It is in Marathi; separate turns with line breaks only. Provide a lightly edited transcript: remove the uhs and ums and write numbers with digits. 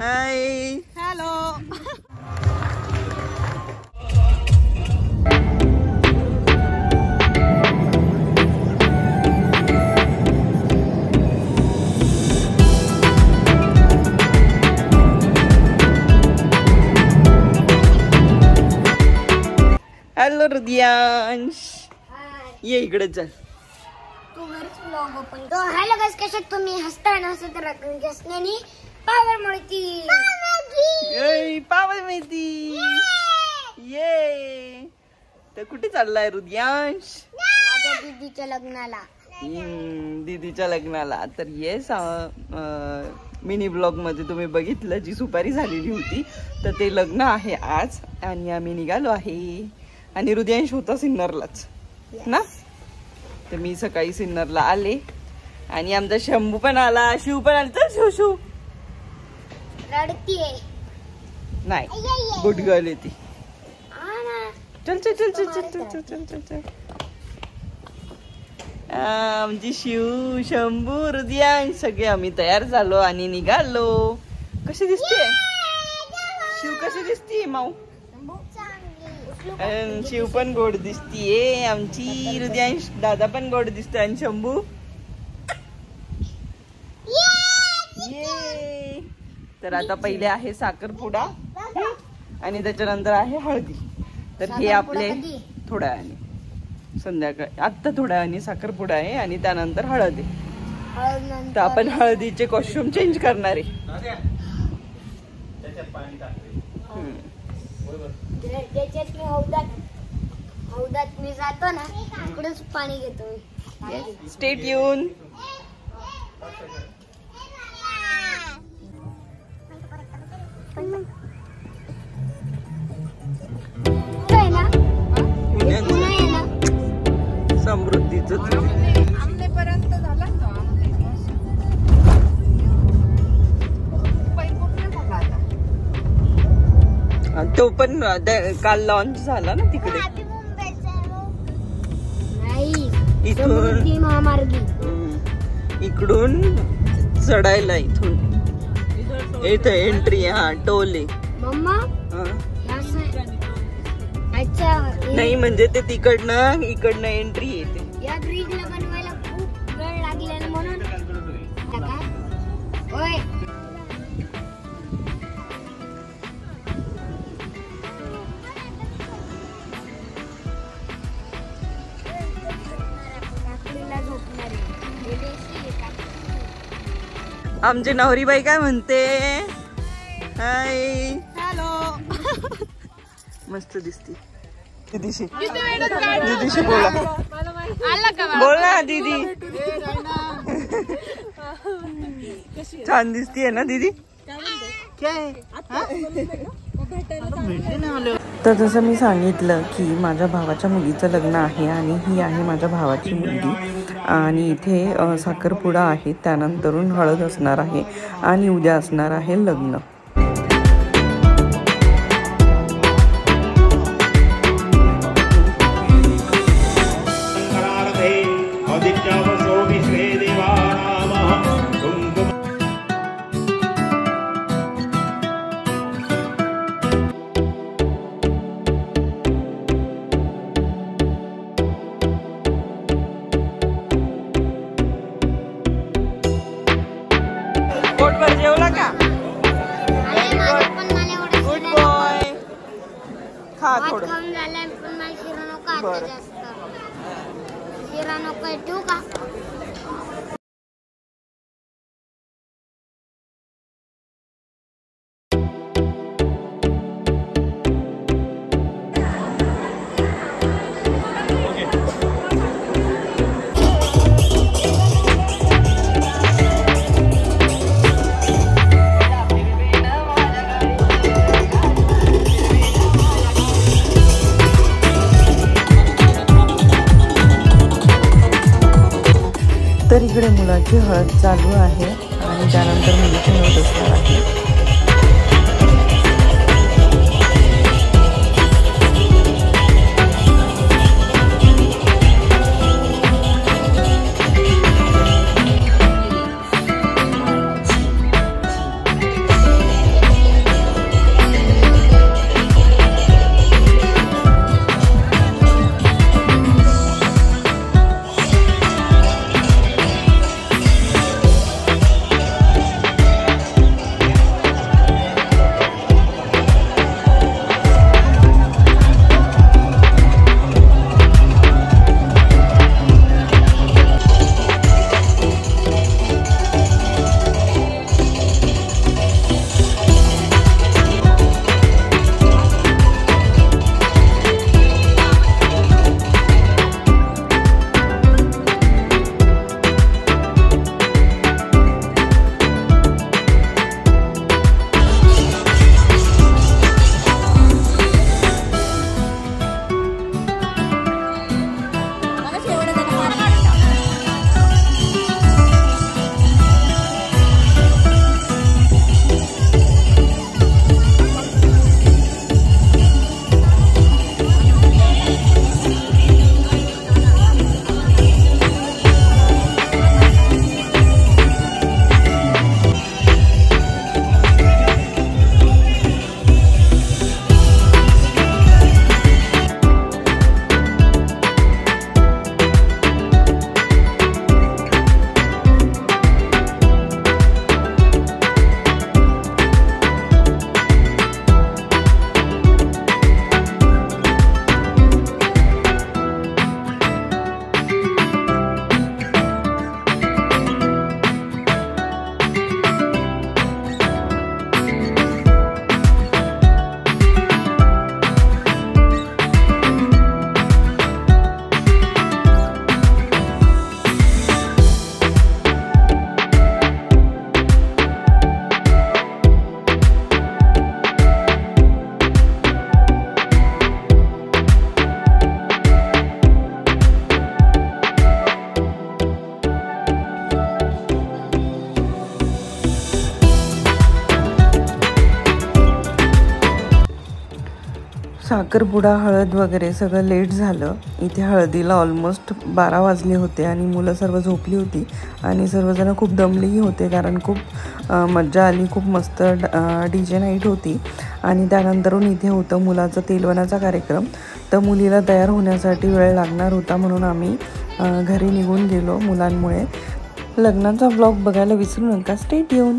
हाय.
हॅलो.
हॅलो हृदयांश. ये इकडे चल.
तू घरच व्लॉग ओपन कर. हॅलो गाइस, कसे तुम्ही? हसताना हसत राहा. हसण्याने पावर मिळती.
पावर मिळती. ये तर कुठे चाललाय हृदयांश?
माझ्या दीदीच्या लग्नाला.
दीदीच्या लग्नाला. तर ये मिनी ब्लॉग मध्ये तुम्ही बघितलं जी सुपारी झालेली होती, तर ते लग्न आहे आज आणि आम्ही निघालो आहे. आणि हृदयांश होता सिन्नरलाच ना. तर मी सकाळी सिन्नरला आले आणि आमचा शंभू पण आला, शिव पण आला. तर शिव शिव
रडतीये
नाही, गुड गर्ल आहे ती. चल चल चल चल चल चल चल चल चल. आमची शिव, शंभू, हृदयांश सगळे आम्ही तयार झालो आणि निघालो. कशी दिसते शिव? कशी दिसते माऊ? शिव पण गोड दिसतीये आमची. हृदयांश दादा पण गोड दिसतोय. आणि शंभू ये. तर आता पहिले आहे साखरपुडा आणि त्याच्यानंतर आहे हळदी. तर हे आपले थोड्या वेळाने संध्याकाळी, आत्ता थोड्या वेळाने साखरपुडा आहे आणि त्यानंतर हळद आहे. तर आपण हळदीचे कॉस्ट्युम चेंज करणार आहे.
त्याच्यात मी हौदात मी जातो ना, तिकडेच पाणी घेतो.
Stay tune. समृद्धीच
आमनेपर्यंत झाला
तो पण काल लॉन्च झाला ना तिकडे.
इकडून महामार्गी
इकडून चढायला इथून इथं एंट्री. हा टोल आहे
मम्मा.
नाही म्हणजे ते तिकडनं इकडनं एंट्री येते.
या ब्रिजला बनवायला खूप वेळ लागला म्हणून. होय.
आमची नवरीबाई काय म्हणते? हाय.
हॅलो.
मस्त दिसती दीदीशी. दीदीशी बोला. बोल ना दीदी. छान दिसतीये ना दीदी. तर जसं मी सांगितलं की माझ्या भावाच्या मुलीचं लग्न आहे आणि ही आहे माझ्या भावाची मुलगी. आणि इथे साखरपुडा आहे, त्यानंतरून हळद असणार आहे आणि उद्या असणार आहे लग्न. जेवला का? Good boy. खा थोडं.
शिरा नको ठेवू का?
तर इकडे मुलाची हळद चालू आहे आणि त्यानंतर मुलीची हळद असणार आहे. साखरपुडा हळद वगैरे सगळं लेट झालं. इथे हळदीला ऑलमोस्ट 12 वाजले होते आणि मुलं सर्व झोपली होती आणि सर्वजण खूप दमलेही होते कारण खूप मज्जा आली. खूप मस्त DJ नाईट होती. आणि त्यानंतरून इथे होतं मुलाचं तेलवनाचा कार्यक्रम. तर मुलीला तयार होण्यासाठी वेळ लागणार होता म्हणून आम्ही घरी निघून गेलो मुलांमुळे. लग्नाचा व्लॉग बघायला विसरू नका. Stay tune.